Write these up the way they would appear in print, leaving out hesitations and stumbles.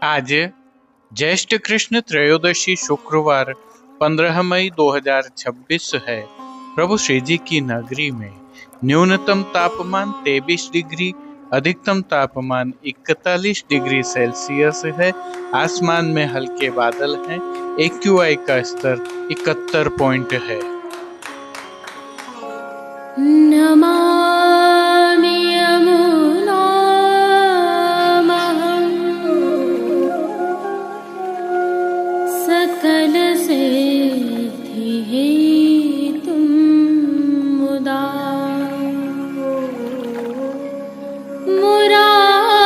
आज ज्येष्ठ कृष्ण त्रयोदशी शुक्रवार 15 मई 2026 है। प्रभु श्री जी की नगरी में न्यूनतम तापमान 23 डिग्री, अधिकतम तापमान 41 डिग्री सेल्सियस है। आसमान में हल्के बादल हैं। AQI का स्तर 71 पॉइंट है। नमामि यमुनामहं सकलसिद्धिहेतुं मुदा मुरारिपदपङ्कज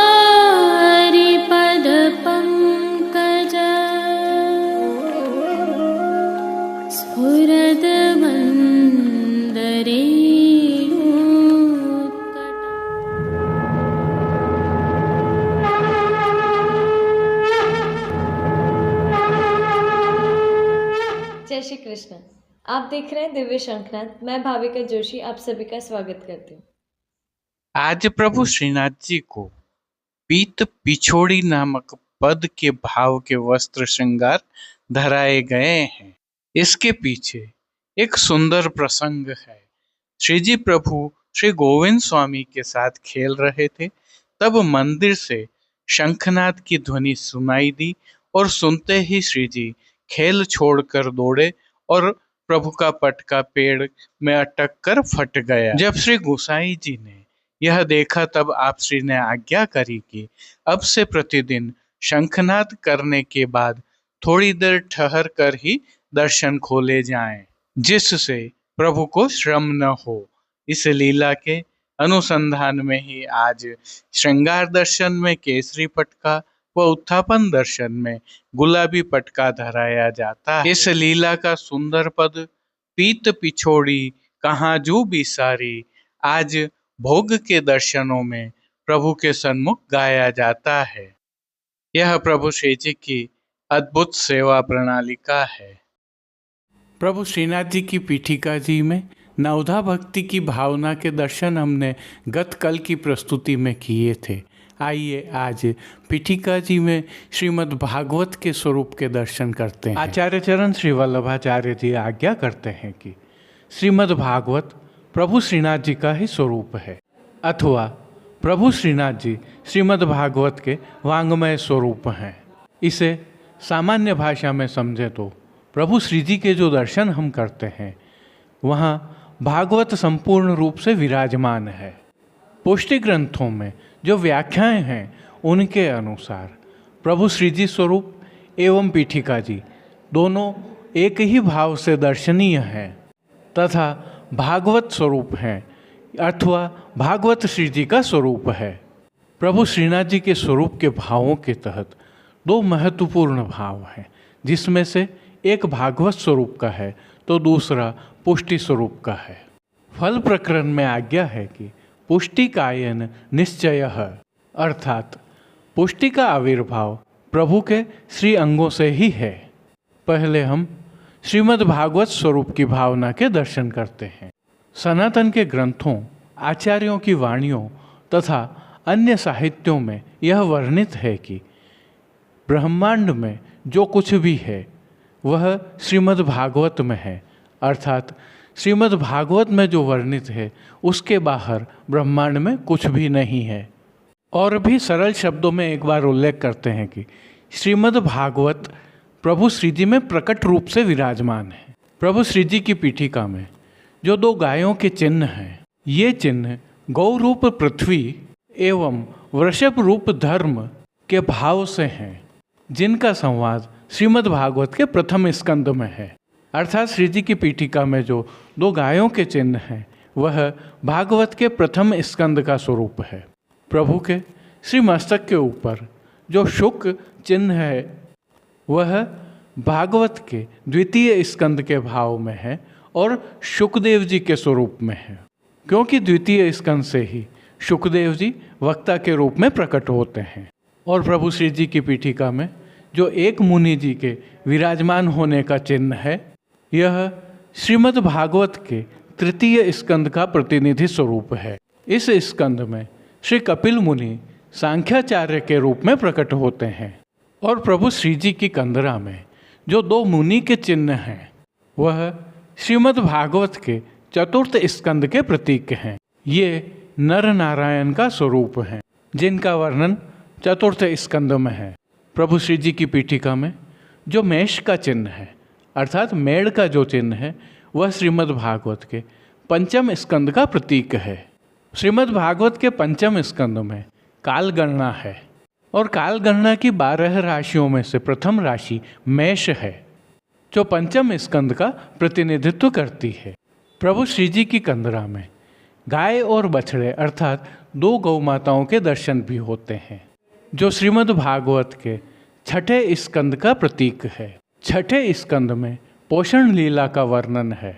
स्फुरद्वन्दरे। जय श्री कृष्ण। आप देख रहे हैं दिव्य शंखनाद। मैं भाविका जोशी आप सभी का स्वागत करती हूँ। आज प्रभु श्रीनाथ जी को पीत पिछोड़ी नामक पद के भाव के वस्त्र श्रृंगार धराए गए हैं। इसके पीछे एक सुंदर प्रसंग है। श्री जी प्रभु श्री गोविंद स्वामी के साथ खेल रहे थे, तब मंदिर से शंखनाद की ध्वनि सुनाई दी और सुनते ही श्री जी खेल छोड़कर दौड़े और प्रभु का पटका पेड़ में अटक कर फट गया। जब श्री गोसाई जी ने यह देखा तब आप श्री ने आज्ञा करी कि अब से प्रतिदिन शंखनाद करने के बाद थोड़ी देर ठहर कर ही दर्शन खोले जाएं, जिससे प्रभु को श्रम न हो। इस लीला के अनुसंधान में ही आज श्रृंगार दर्शन में केसरी पटका व उत्थापन दर्शन में गुलाबी पटका धराया जाता है। इस लीला का सुंदर पद पीत पिछोड़ी कहाँ जू बिसारी आज भोग के दर्शनों में प्रभु के सन्मुख गाया जाता है। यह प्रभु श्री जी की अद्भुत सेवा प्रणाली का है। प्रभु श्रीनाथ जी की पीठिका जी में नवधा भक्ति की भावना के दर्शन हमने गत कल की प्रस्तुति में किए थे। आइए आज पीठिका जी में श्रीमद् भागवत के स्वरूप के दर्शन करते हैं। आचार्य चरण श्री वल्लभाचार्य जी आज्ञा करते हैं कि श्रीमद् भागवत प्रभु श्रीनाथ जी का ही स्वरूप है, अथवा प्रभु श्रीनाथ जी श्रीमद् भागवत के वांग्मय स्वरूप हैं। इसे सामान्य भाषा में समझें तो प्रभु श्री जी के जो दर्शन हम करते हैं वहाँ भागवत संपूर्ण रूप से विराजमान है। पुष्टि ग्रंथों में जो व्याख्याएं हैं उनके अनुसार प्रभु श्री जी स्वरूप एवं पीठिका जी दोनों एक ही भाव से दर्शनीय हैं तथा भागवत स्वरूप हैं, अथवा भागवत श्री जी का स्वरूप है। प्रभु श्रीनाथ जी के स्वरूप के भावों के तहत दो महत्वपूर्ण भाव हैं, जिसमें से एक भागवत स्वरूप का है तो दूसरा पुष्टि स्वरूप का है। फल प्रकरण में आज्ञा है कि पुष्टि कायन निश्चय है, अर्थात पुष्टि का आविर्भाव प्रभु के श्री अंगों से ही है। पहले हम श्रीमद् भागवत स्वरूप की भावना के दर्शन करते हैं। सनातन के ग्रंथों, आचार्यों की वाणियों तथा अन्य साहित्यों में यह वर्णित है कि ब्रह्मांड में जो कुछ भी है वह श्रीमद् भागवत में है, अर्थात श्रीमद् भागवत में जो वर्णित है उसके बाहर ब्रह्मांड में कुछ भी नहीं है। और भी सरल शब्दों में एक बार उल्लेख करते हैं कि श्रीमद् भागवत प्रभु श्री जी में प्रकट रूप से विराजमान है। प्रभु श्री जी की पीठिका में जो दो गायों के चिन्ह हैं, ये चिन्ह गौ रूप पृथ्वी एवं वृषभ रूप धर्म के भाव से हैं, जिनका संवाद श्रीमद् भागवत के प्रथम स्कंद में है। अर्थात श्री जी की पीठिका में जो दो गायों के चिन्ह हैं वह भागवत के प्रथम स्कंद का स्वरूप है। प्रभु के श्री मस्तक के ऊपर जो शुक चिन्ह है वह भागवत के द्वितीय स्कंद के भाव में है और शुकदेव जी के स्वरूप में है, क्योंकि द्वितीय स्कंद से ही शुकदेव जी वक्ता के रूप में प्रकट होते हैं। और प्रभु श्री जी की पीठिका में जो एक मुनि जी के विराजमान होने का चिन्ह है, यह श्रीमद् भागवत के तृतीय स्कंद का प्रतिनिधि स्वरूप है। इस स्कंद में श्री कपिल मुनि सांख्याचार्य के रूप में प्रकट होते हैं। और प्रभु श्री जी की कंदरा में जो दो मुनि के चिन्ह हैं वह श्रीमद् भागवत के चतुर्थ स्कंद के प्रतीक हैं। ये नर नारायण का स्वरूप हैं जिनका वर्णन चतुर्थ स्कंद में है। प्रभु श्री जी की पीठिका में जो मेष का चिन्ह है अर्थात मेढ़ का जो चिन्ह है वह श्रीमद् भागवत के पंचम स्कंद का प्रतीक है। श्रीमद् भागवत के पंचम स्कंद में काल गणना है और काल गणना की 12 राशियों में से प्रथम राशि मेष है जो पंचम स्कंद का प्रतिनिधित्व करती है। प्रभु श्री जी की कंदरा में गाय और बछड़े अर्थात 2 गौ माताओं के दर्शन भी होते हैं जो श्रीमद् भागवत के छठे स्कंद का प्रतीक है। छठे स्कंद में पोषण लीला का वर्णन है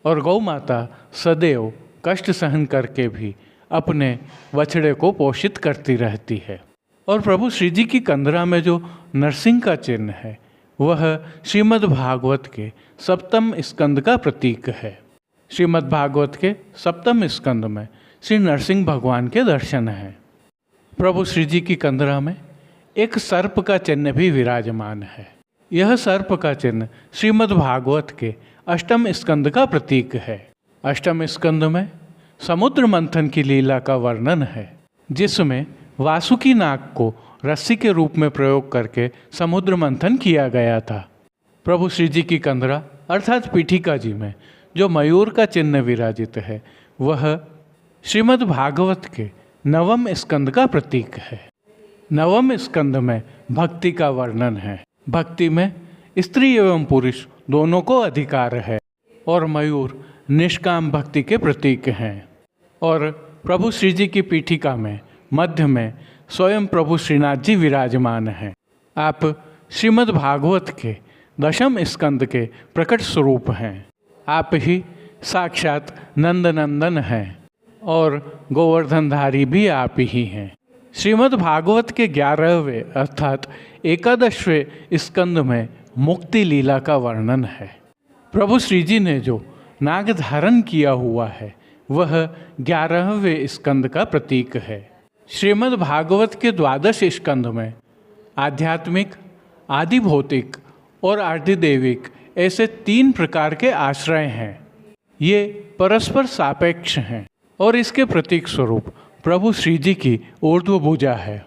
और गौ माता सदैव कष्ट सहन करके भी अपने बछड़े को पोषित करती रहती है। और प्रभु श्री जी की कंदरा में जो नरसिंह का चिन्ह है वह श्रीमद् भागवत के सप्तम स्कंद का प्रतीक है। श्रीमद् भागवत के सप्तम स्कंद में श्री नरसिंह भगवान के दर्शन हैं। प्रभु श्री जी की कंदरा में एक सर्प का चिन्ह भी विराजमान है। यह सर्प का चिन्ह श्रीमद् भागवत के अष्टम स्कंद का प्रतीक है। अष्टम स्कंद में समुद्र मंथन की लीला का वर्णन है जिसमें वासुकी नाग को रस्सी के रूप में प्रयोग करके समुद्र मंथन किया गया था। प्रभु श्री जी की कंदरा अर्थात पीठिका जी में जो मयूर का चिन्ह विराजित है वह श्रीमद् भागवत के नवम स्कंद का प्रतीक है। नवम स्कंद में भक्ति का वर्णन है। भक्ति में स्त्री एवं पुरुष दोनों को अधिकार है और मयूर निष्काम भक्ति के प्रतीक हैं। और प्रभु श्री जी की पीठिका में मध्य में स्वयं प्रभु श्रीनाथ जी विराजमान हैं। आप श्रीमद् भागवत के दशम स्कंद के प्रकट स्वरूप हैं। आप ही साक्षात नंदनंदन हैं और गोवर्धनधारी भी आप ही हैं। श्रीमद् भागवत के 11वें अर्थात एकादशवें स्कंद में मुक्ति लीला का वर्णन है। प्रभु श्री जी ने जो नाग धारण किया हुआ है वह 11वें स्कंद का प्रतीक है। श्रीमद् भागवत के 12 स्कंद में आध्यात्मिक, आदि भौतिक और आदिदेविक ऐसे 3 प्रकार के आश्रय हैं। ये परस्पर सापेक्ष हैं और इसके प्रतीक स्वरूप प्रभु श्री जी की ऊर्ध्व भुजा है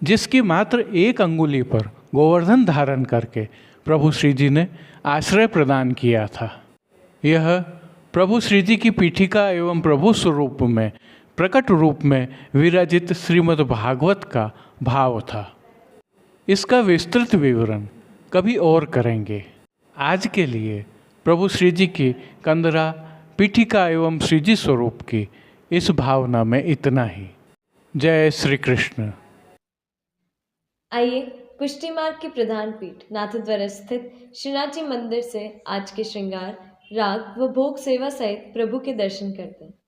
जिसकी मात्र 1 अंगुली पर गोवर्धन धारण करके प्रभु श्री जी ने आश्रय प्रदान किया था। यह प्रभु श्री जी की पीठिका एवं प्रभु स्वरूप में प्रकट रूप में विराजित श्रीमद् भागवत का भाव था। इसका विस्तृत विवरण कभी और करेंगे। आज के लिए प्रभु श्री जी की कंदरा पीठिका एवं श्री जी स्वरूप की इस भावना में इतना ही। जय श्री कृष्ण। आइए कुश्ती मार्ग की प्रधान पीठ नाथद्वारा स्थित श्रीनाथ जी मंदिर से आज के श्रृंगार, राग व भोग सेवा सहित प्रभु के दर्शन करते हैं।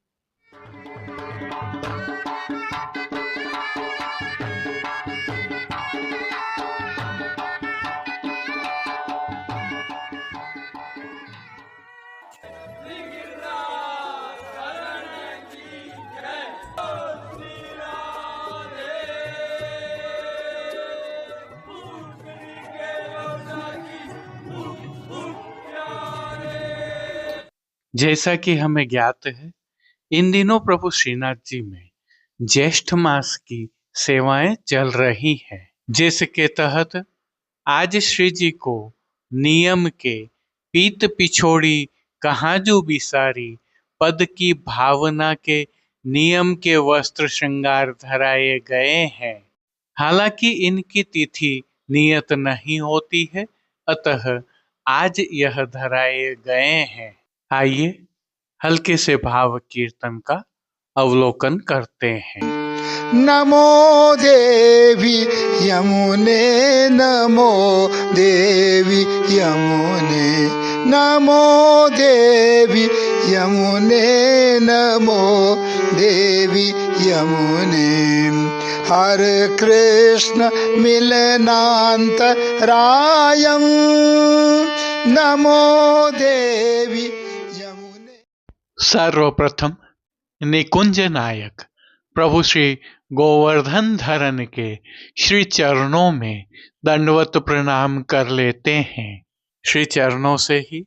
जैसा कि हमें ज्ञात है इन दिनों प्रभु श्रीनाथ जी में ज्येष्ठ मास की सेवाएं चल रही हैं जिसके तहत आज श्री जी को नियम के पीत पिछोड़ी कहाँ जो बिसारी पद की भावना के नियम के वस्त्र श्रृंगार धराए गए हैं। हालांकि इनकी तिथि नियत नहीं होती है अतः आज यह धराए गए हैं। आइए हल्के से भाव कीर्तन का अवलोकन करते हैं। नमो देवी यमुने, नमो देवी यमुने, नमो देवी यमुने, नमो देवी यमुने। हर कृष्ण मिलनांत रायम, नमो देवी यमुने। सर्वप्रथम निकुंज नायक प्रभु श्री गोवर्धन धरन के श्री चरणों में दंडवत प्रणाम कर लेते हैं। श्री चरणों से ही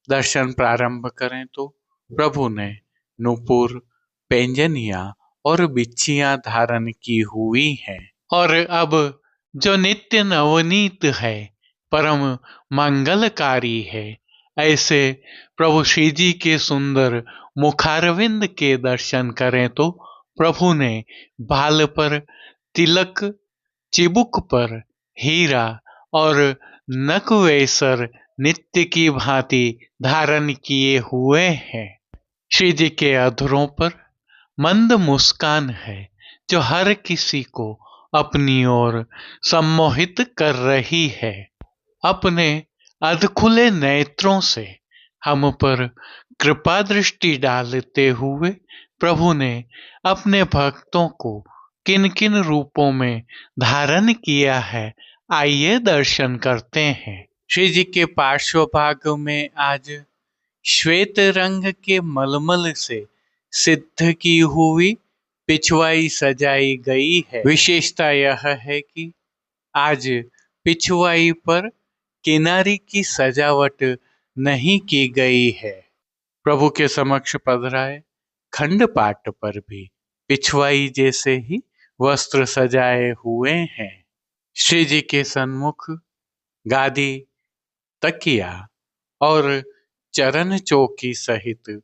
दर्शन प्रारंभ करें तो प्रभु ने नूपुर, पैंजनिया और बिच्छियां धारण की हुई हैं और अब जो नित्य नवनीत है, परम मंगलकारी है, ऐसे प्रभु श्री जी के सुंदर मुखारविंद के दर्शन करें तो प्रभु ने बाल पर तिलक, चिबुक पर हीरा और नकवेसर नित्य की भांति धारण किए हुए हैं। श्री जी के अधरों पर मंद मुस्कान है जो हर किसी को अपनी ओर सम्मोहित कर रही है। अपने अधखुले नेत्रों से हम पर कृपा दृष्टि डालते हुए प्रभु ने अपने भक्तों को किन किन रूपों में धारण किया है, आइए दर्शन करते हैं। श्री जी के पार्श्व भाग में आज श्वेत रंग के मलमल से सिद्ध की हुई पिछवाई सजाई गई है। विशेषता यह है कि आज पिछवाई पर किनारी की सजावट नहीं की गई है। प्रभु के समक्ष पधराए खंडपाट पर भी पिछवाई जैसे ही वस्त्र सजाए हुए हैं। श्री जी के सन्मुख गादी, तकिया और चरण चौकी सहित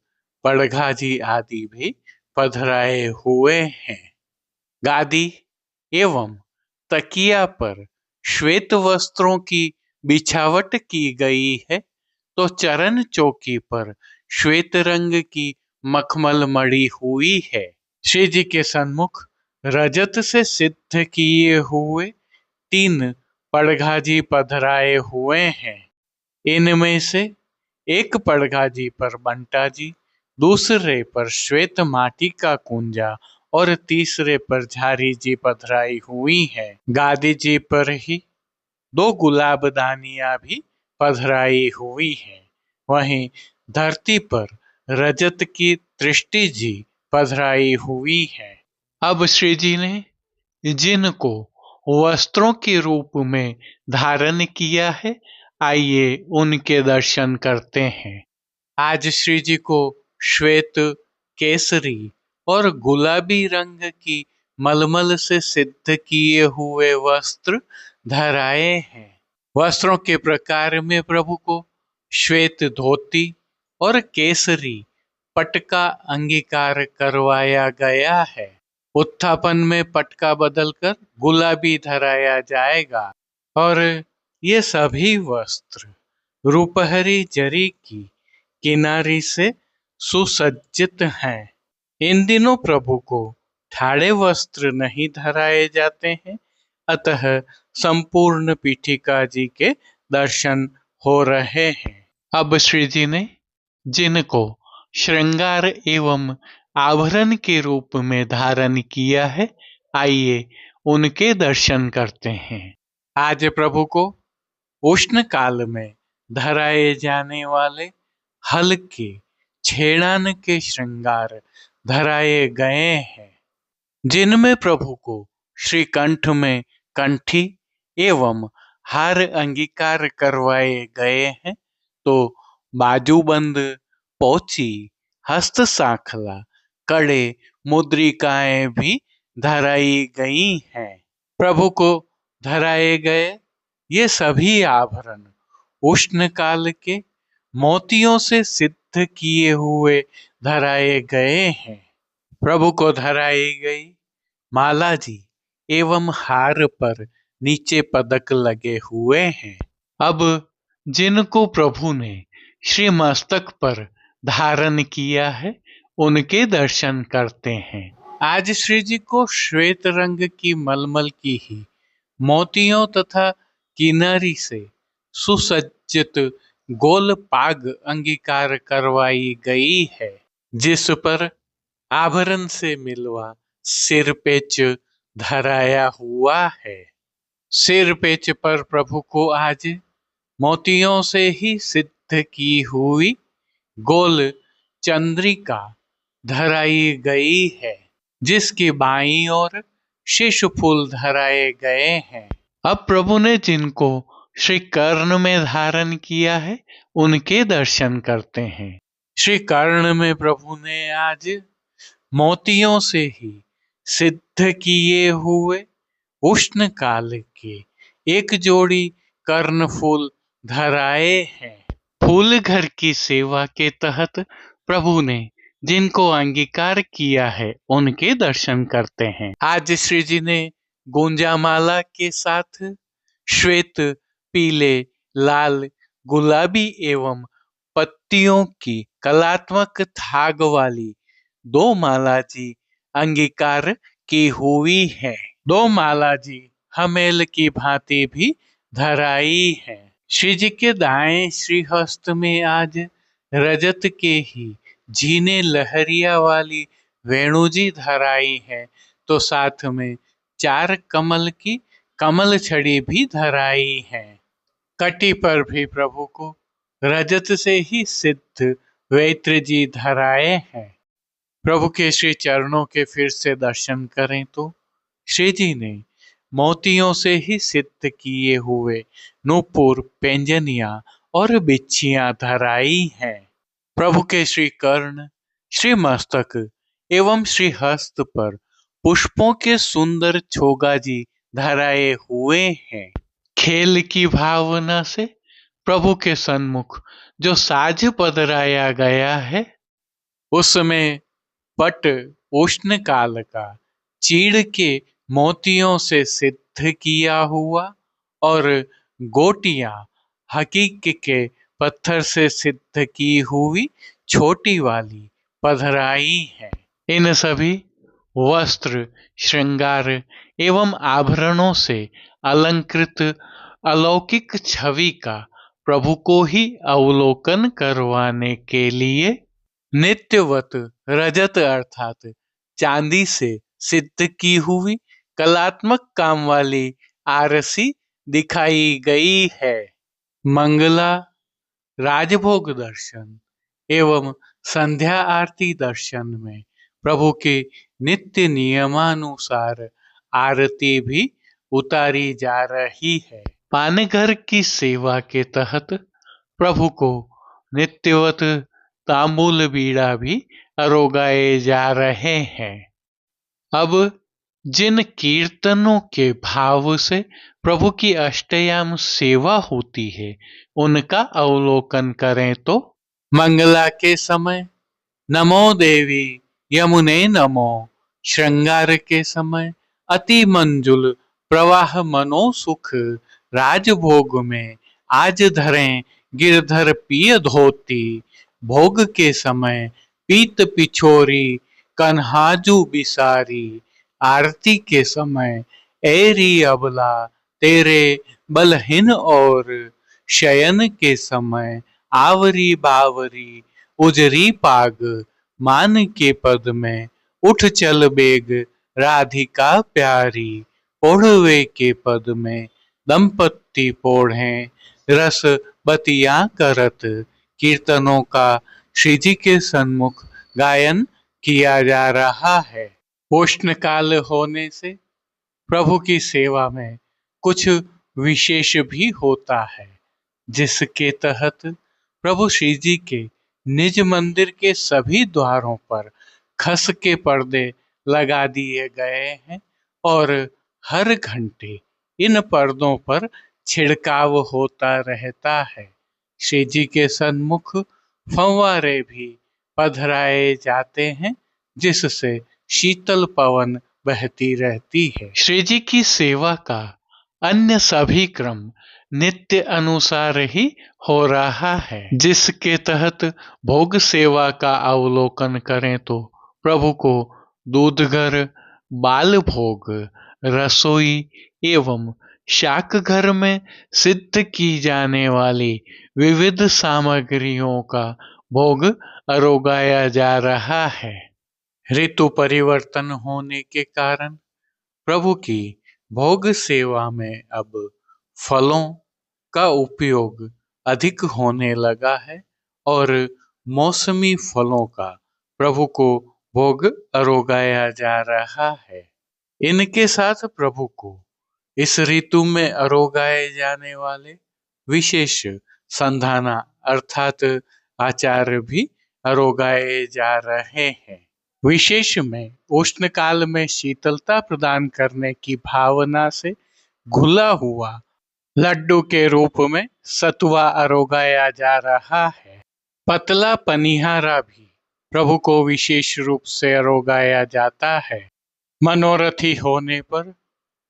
पड़घाजी आदि भी पधराए हुए हैं। गादी एवं तकिया पर श्वेत वस्त्रों की बिछावट की गई है तो चरण चौकी पर श्वेत रंग की मखमल मड़ी हुई है। श्री जी के सन्मुख रजत से सिद्ध किए हुए 3 पड़घाजी पधराए हुए हैं। इनमें से एक पड़घाजी पर बंटा जी, दूसरे पर श्वेत माटी का कुंजा और तीसरे पर झारी जी पधराई हुई है। गादी जी पर ही 2 गुलाबदानियां भी पधराई हुई है। वहीं धरती पर रजत की दृष्टि जी पधराई हुई है। अब श्री जी ने जिनको वस्त्रों के रूप में धारण किया है, आइए उनके दर्शन करते हैं। आज श्री जी को श्वेत, केसरी और गुलाबी रंग की मलमल से सिद्ध किए हुए वस्त्र धराए हैं। वस्त्रों के प्रकार में प्रभु को श्वेत धोती और केसरी पटका अंगीकार करवाया गया है। उत्थापन में पटका बदलकर गुलाबी धराया जाएगा और ये सभी वस्त्र रूपहरी जरी की किनारी से सुसज्जित हैं। इन दिनों प्रभु को ठाड़े वस्त्र नहीं धराए जाते हैं, अतः संपूर्ण पीठिका जी के दर्शन हो रहे हैं। अब श्री जी ने जिनको श्रृंगार एवं आभरण के रूप में धारण किया है, आइए उनके दर्शन करते हैं। आज प्रभु को उष्ण काल में धराए जाने वाले हल्के छेड़ान के श्रृंगार धराए गए हैं, जिनमें प्रभु को श्री कंठ में कंठी एवं हार अंगीकार करवाए गए हैं तो बाजूबंद, पोची, हस्त सांखला, कड़े, मुद्रिकाएं भी धराई गई हैं। प्रभु को धराए गए ये सभी आभरण उष्ण काल के मोतियों से सिद्ध किए हुए धराए गए हैं। प्रभु को धराई गई माला जी एवं हार पर नीचे पदक लगे हुए हैं। अब जिनको प्रभु ने श्री मस्तक पर धारण किया है, उनके दर्शन करते हैं। आज श्री जी को श्वेत रंग की मलमल की ही मोतियों तथा किनारी से सुसज्जित गोल पाग अंगीकार करवाई गई है, जिस पर आभरण से मिलवा सिर पेच धराया हुआ है। सिर पेच पर प्रभु को आज मोतियों से ही सिद्ध की हुई गोल चंद्रिका धराई गई है, जिसकी बाईं ओर शेष फूल धराए गए हैं। अब प्रभु ने जिनको श्री कर्ण में धारण किया है उनके दर्शन करते हैं। श्री कर्ण में प्रभु ने आज मोतियों से ही सिद्ध किए हुए उष्ण काल के एक जोड़ी कर्ण फूल धराए हैं। फूल घर की सेवा के तहत प्रभु ने जिनको अंगीकार किया है उनके दर्शन करते हैं। आज श्री जी ने गुंजामाला के साथ श्वेत, पीले, लाल, गुलाबी एवं पत्तियों की कलात्मक थाग वाली दो माला जी अंगीकार की हुई है। दो माला जी हमेल की भांति भी धराई है। श्री जी के दाएं श्रीहस्त में आज रजत के ही झीने लहरिया वाली वेणु जी धराई है, तो साथ में 4 कमल की कमल छड़ी भी धराई है। कटी पर भी प्रभु को रजत से ही सिद्ध वेत्र जी धराए हैं। प्रभु के श्री चरणों के फिर से दर्शन करें तो श्री जी ने मोतियों से ही सिद्ध किए हुए नूपुर, पेंजनिया और बिच्छियां धराई हैं। प्रभु के श्री कर्ण, श्री मस्तक एवं श्री हस्त पर पुष्पों के सुंदर छोगा जी धराए हुए हैं। खेल की भावना से प्रभु के सन्मुख जो साज पधराया गया है उसमें पट उष्ण काल का चीड़ के मोतियों से सिद्ध किया हुआ और गोटियां हकीक के पत्थर से सिद्ध की हुई छोटी वाली पधराई है। इन सभी वस्त्र, श्रृंगार एवं आभरणों से अलंकृत अलौकिक छवि का प्रभु को ही अवलोकन करवाने के लिए नित्यवत रजत अर्थात चांदी से सिद्ध की हुई कलात्मक काम वाली आरसी दिखाई गई है। मंगला, राजभोग दर्शन एवं संध्या आरती दर्शन में प्रभु के नित्य नियमानुसार आरती भी उतारी जा रही है। पानघर की सेवा के तहत प्रभु को नित्यवत तांबूल बीड़ा भी अरोगाए जा रहे हैं। अब जिन कीर्तनों के भाव से प्रभु की अष्टयाम सेवा होती है उनका अवलोकन करें तो मंगला के समय नमो देवी यमुने नमो, श्रृंगार के समय अति मंजुल प्रवाह मनो सुख, राजभोग में आज धरें गिरधर पिय धोती, भोग के समय पीत पिछोरी कन्हाजू बिसारी, आरती के समय एरी अबला तेरे बलहीन और, शयन के समय आवरी बावरी उजरी पाग, मान के पद में उठ चल बेग राधिका प्यारी, पोढ़वे के पद में दंपत्ति पोढ़ें रस बतियां करत, कीर्तनों का श्री जी के सन्मुख गायन किया जा रहा है। उष्ण काल होने से प्रभु की सेवा में कुछ विशेष भी होता है, जिसके तहत प्रभु श्री जी के निज मंदिर के सभी द्वारों पर खस के पर्दे लगा दिए गए हैं और हर घंटे इन पर्दों पर छिड़काव होता रहता है। श्री जी के सन्मुख फव्वारे भी पधराए जाते हैं, जिससे शीतल पवन बहती रहती है। श्री जी की सेवा का अन्य सभी क्रम नित्य अनुसार ही हो रहा है, जिसके तहत भोग सेवा का अवलोकन करें तो प्रभु को दूधघर, बाल भोग, रसोई एवं शाक घर में सिद्ध की जाने वाली विविध सामग्रियों का भोग अरोगाया जा रहा है। ऋतु परिवर्तन होने के कारण प्रभु की भोग सेवा में अब फलों का उपयोग अधिक होने लगा है और मौसमी फलों का प्रभु को भोग अरोगाया जा रहा है। इनके साथ प्रभु को इस ऋतु में अरोगाए जाने वाले विशेष संधाना अर्थात आचार्य भी अरोगाए जा रहे हैं। विशेष में उष्ण काल में शीतलता प्रदान करने की भावना से घुला हुआ लड्डू के रूप में सतुआ अरोगाया जा रहा है। पतला पनिहारा भी प्रभु को विशेष रूप से अरोगाया जाता है। मनोरथी होने पर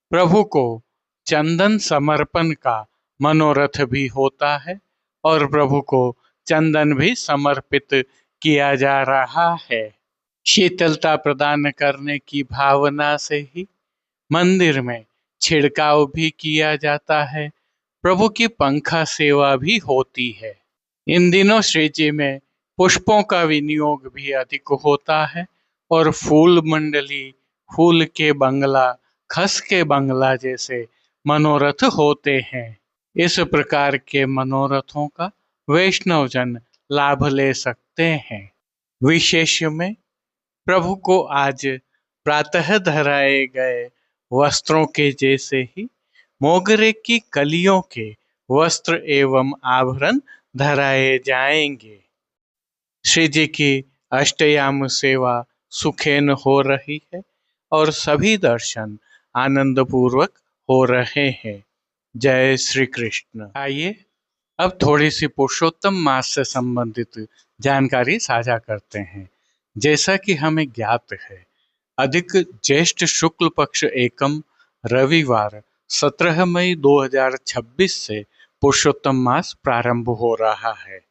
प्रभु को चंदन समर्पण का मनोरथ भी होता है और प्रभु को चंदन भी समर्पित किया जा रहा है। शीतलता प्रदान करने की भावना से ही मंदिर में छिड़काव भी किया जाता है। प्रभु की पंखा सेवा भी होती है। इन दिनों श्री जी में पुष्पों का विनियोग भी अधिक होता है और फूल मंडली, फूल के बंगला, खस के बंगला जैसे मनोरथ होते हैं। इस प्रकार के मनोरथों का वैष्णवजन लाभ ले सकते हैं। विशेष में प्रभु को आज प्रातः धराए गए वस्त्रों के जैसे ही मोगरे की कलियों के वस्त्र एवं आभरण धराए जाएंगे। श्री जी की अष्टयाम सेवा सुखेन हो रही है और सभी दर्शन आनंद पूर्वक हो रहे हैं। जय श्री कृष्ण। आइए अब थोड़ी सी पुरुषोत्तम मास से संबंधित जानकारी साझा करते हैं। जैसा कि हमें ज्ञात है, अधिक ज्येष्ठ शुक्ल पक्ष एकम रविवार 17 मई 2026 से पुरुषोत्तम मास प्रारंभ हो रहा है।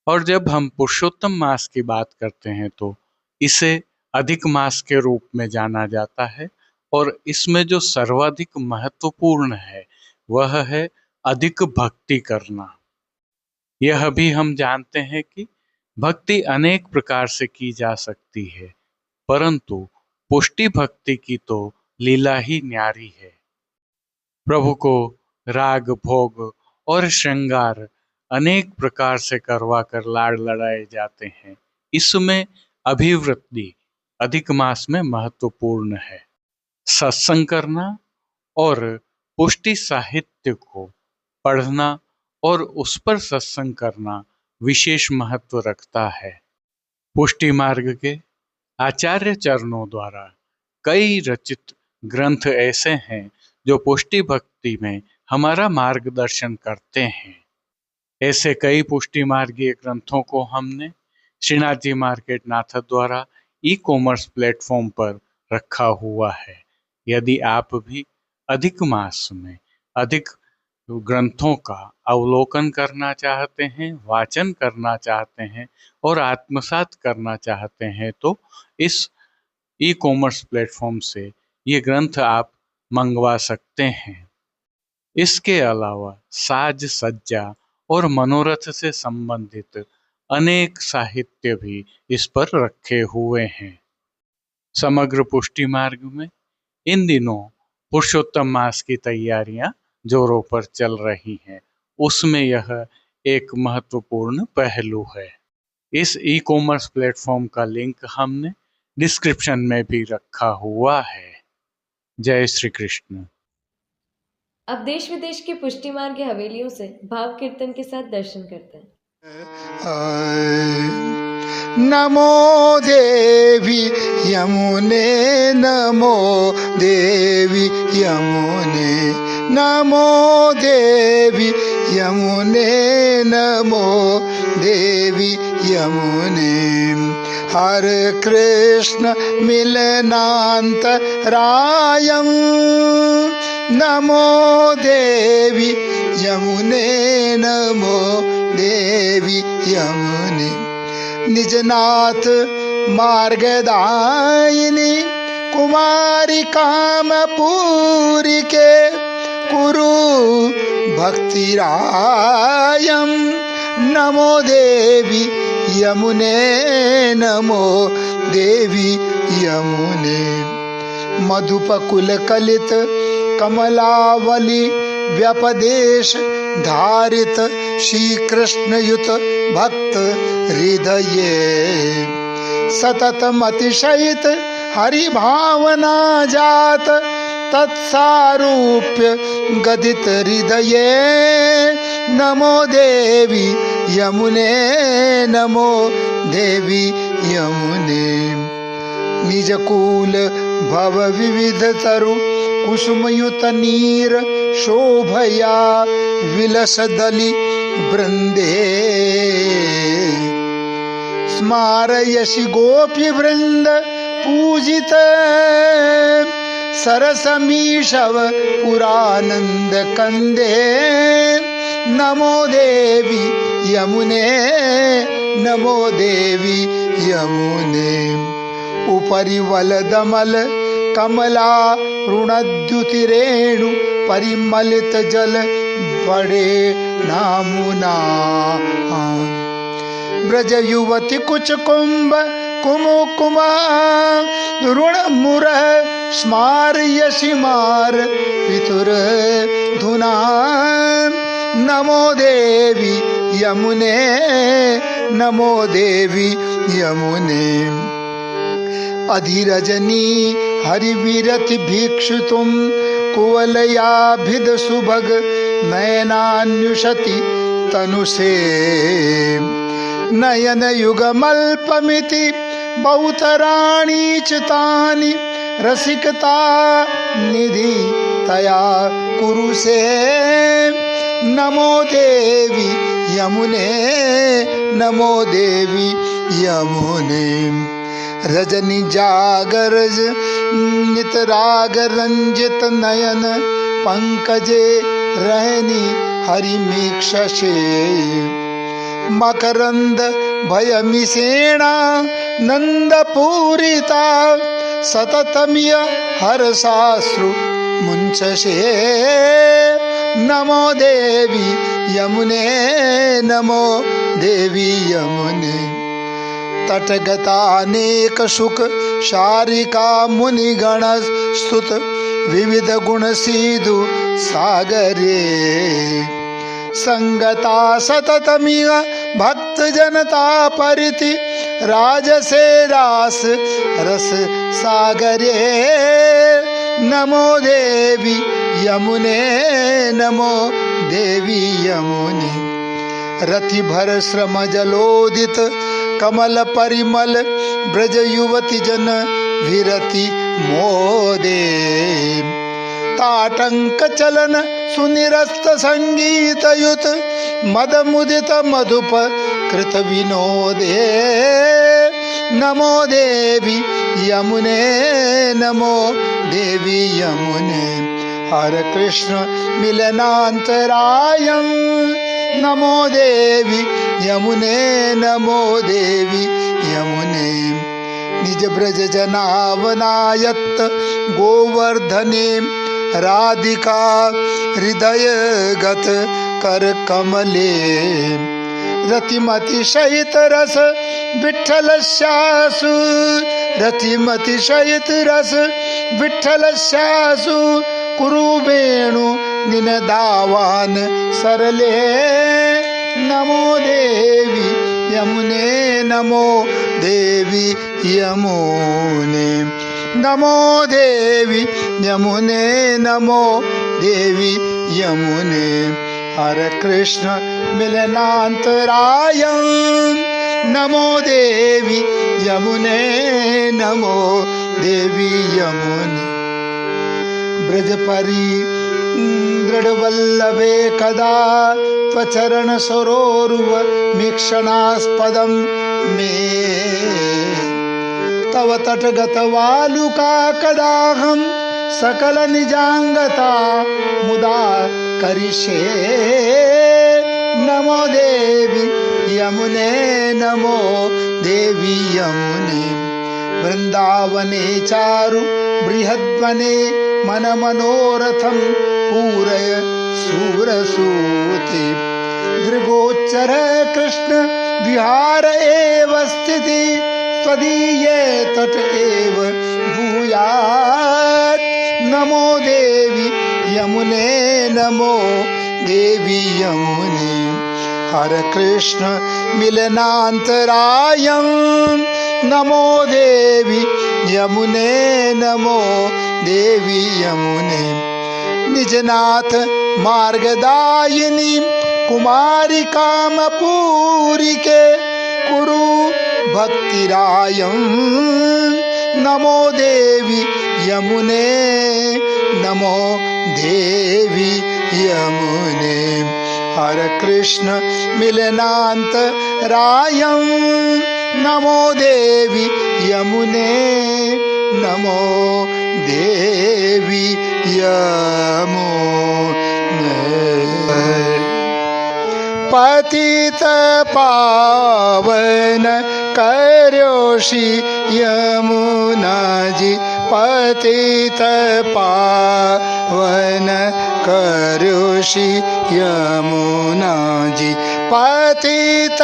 और जब हम पुरुषोत्तम मास की बात करते हैं तो इसे अधिक मास के रूप में जाना जाता है और इसमें जो सर्वाधिक महत्वपूर्ण है वह है अधिक भक्ति करना। यह भी हम जानते हैं कि भक्ति अनेक प्रकार से की जा सकती है, परंतु पुष्टि भक्ति की तो लीला ही न्यारी है। प्रभु को राग, भोग और श्रृंगार अनेक प्रकार से करवा कर लाड़ लड़ाए जाते हैं। इसमें अभिवृद्धि अधिक मास में महत्वपूर्ण है। सत्संग करना और पुष्टि साहित्य को पढ़ना और उस पर सत्संग करना विशेष महत्व रखता है। पुष्टि मार्ग के आचार्य चरणों द्वारा कई रचित ग्रंथ ऐसे हैं जो पुष्टि भक्ति में हमारा मार्गदर्शन करते हैं। ऐसे कई पुष्टि मार्गीय ग्रंथों को हमने श्रीनाथ जी मार्केट नाथ द्वारा ई-कॉमर्स प्लेटफॉर्म पर रखा हुआ है। यदि आप भी अधिक मास में अधिक ग्रंथों का अवलोकन करना चाहते हैं, वाचन करना चाहते हैं और आत्मसात करना चाहते हैं तो इस ई-कॉमर्स प्लेटफॉर्म से ये ग्रंथ आप मंगवा सकते हैं। इसके अलावा साज सज्जा और मनोरथ से संबंधित अनेक साहित्य भी इस पर रखे हुए हैं। समग्र पुष्टि मार्ग में इन दिनों पुरुषोत्तम मास की तैयारियां जोरों पर चल रही हैं। उसमें यह एक महत्वपूर्ण पहलू है। इस ई-कॉमर्स प्लेटफॉर्म का लिंक हमने डिस्क्रिप्शन में भी रखा हुआ है। जय श्री कृष्ण। अब देश विदेश की पुष्टि मार्ग की हवेलियों से भाव कीर्तन के साथ दर्शन करते हैं। नमो देवी यमुने, नमो देवी यमुने, नमो देवी यमुने, नमो देवी यमुने। हरे कृष्ण मिलनान्तरायं, नमो देवी यमुने, नमो देवी यमुने। निजनाथ मार्गदायिनी कुमारी कामपुरी के कुरु भक्तिरायं, नमो देवी यमुने, नमो देवी यमुने। मधुपकुल कलित कमलावली व्यपदेश धारित श्री कृष्ण युत भक्त हृदये, सतत अतिशयित हरि भावना जात तत्सारूप्य गदित हृदये नमो देवी यमुने नमो देवी यमुने निजकूल भव विविध तरु कुसुमयुत नीर शोभया विलस दलि वृंदे स्मारयसि गोपी वृंद पूजित सरसमीशव पुरानंद कंदे नमो देवी यमुने नमो देवी यमुने उपरि वलदमल कमला ऋणद्युतिरेणु परिमलित जल बड़े नामुना ब्रज युवती कुच कुंभ कुमुकुमा ऋण मुर स्मार यशिमार पितुर धुना नमो देवी यमुने नमो देवी यमुने अधिरजनी हरिवीरति भिक्षु तुम कुवलयाभिद सुभग नयनान्युषति तनुसे नयन युगमल्पमिति बहुतराणी चितानि रसिकता निधि तया कुरुसे नमो देवी यमुने नमो देवी यमुने रजनी जागरज नितराग रंजित नयन पंकजे रहनी हरिमीक्षसे मकरंद भयमिसेणा नंद पूरिता सततमिय हरसाश्रु मुंचसे नमो देवी यमुने नमो देवी यमुने तटगतानेक सुख शारिका मुनिगण स्तुत विविध गुण सिधु सागरे संगता सततमिय भक्त जनता परिति राजसे रास रस सागरे नमो देवी यमुने नमो देवी यमुने रति भर श्रम जलोदित कमल परिमल ब्रज युवती जन विरति मोदे ताटंक चलन सुनिरस्त संगीत युत मद मुदित मधुप कृत विनोदे नमो देवी यमुने नमो देवी यमुने हर कृष्ण मिलनांतरायं नमो देवी यमुने नमो देवी यमुने निज ब्रज जनावनायत गोवर्धने राधिका हृदय गत कर कमले रतिमति सहित रस विठ्ठल श्यासु रतिमति सहित रस विठ्ठल श्यासु कुरु वेणु निनदावान सरले नमो देवी यमुने नमो देवी यमुने नमो देवी यमुने नमो देवी यमुने हर कृष्ण मिलनांतरायं नमो देवी यमुने नमो देवी यमुने ब्रजपरी दृढ़वल्लभे कदा त्वचरण सरोरुव मीक्षणास्पदं मे तव तटगत वालुका कदाहं सकल निजांगता मुदा करिष्ये नमो देवी यमुने नमो देवी यमुने वृंदावने चारु बृहद्वने मन मनोरथं पूरय सूरसूते दृगोच्चर कृष्ण विहार एव स्थिति त्वदीये तट एव भूयात् नमो देवी यमुने नमो देवी यमुने हर कृष्ण मिलनांतरायं नमो देवी यमुने नमो देवी यमुने निजनाथ मार्गदायिनी कुमारी कामपूरी के कुरु भक्तिरायं नमो देवी यमुने नमो देवी यमुने हरे कृष्ण मिलनान्तरायं नमो देवी यमुने नमो देवी यमुने पतित पावन करोषि यमुना जी पतित पावन करोषि यमुना जी पतित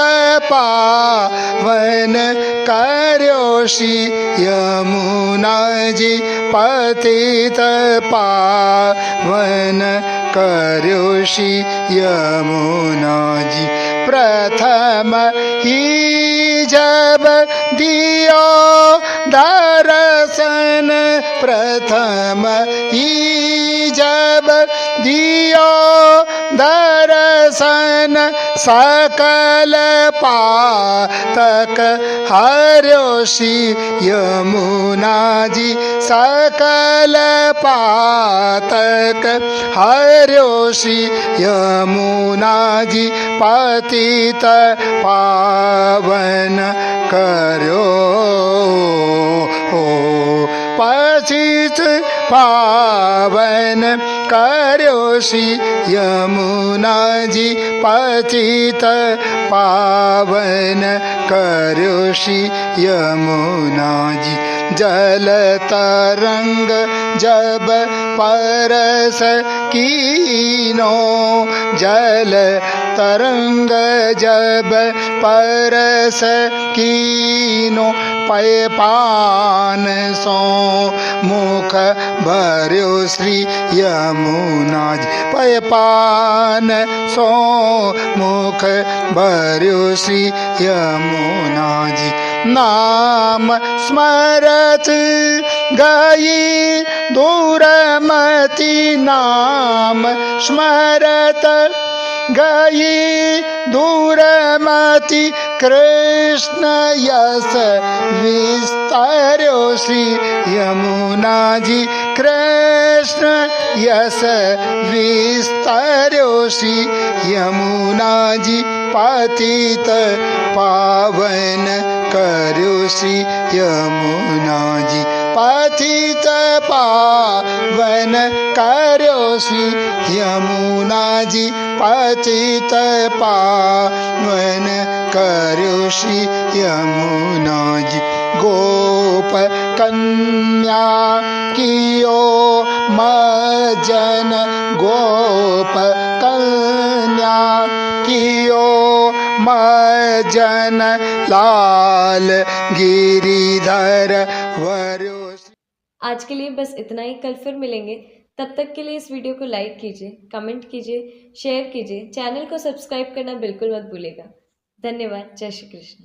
पावन करोषि यमुना जी पतित पावन करोषि यमुना जी प्रथम ही जब दियो दर्शन प्रथम ही जब दियो दर्शन सकल पातक हर्योषि यमुना जी सकल पातक हर्योषि यमुना जी पतित पावन करो पतित पावन करोषि यमुना जी पतित पावन करोषि यमुना जी जल तरंग जब परस कीनो जल तरंग जब परस कीनो पय पान सो मुख भर्यो श्री यमुना जी पय पान सो मुख भर्यो श्री यमुना जी नाम स्मरत गई दूरमति नाम स्मरत गई दूरमति कृष्ण यस विस्तारो श्री यमुना जी कृष्ण यस विस्तारो श्री यमुना जी पतित पावन करो श्री यमुना जी पतित पावन करो श्री यमुना जी पतित पावन करो श्री यमुना जी गोप कन्या कियो मजन गोप कन्या कियो मजन लाल गिरिधर वर्यो। आज के लिए बस इतना ही। कल फिर मिलेंगे। तब तक के लिए इस वीडियो को लाइक कीजिए, कमेंट कीजिए, शेयर कीजिए, चैनल को सब्सक्राइब करना बिल्कुल मत भूलिएगा। धन्यवाद। जय श्री कृष्ण।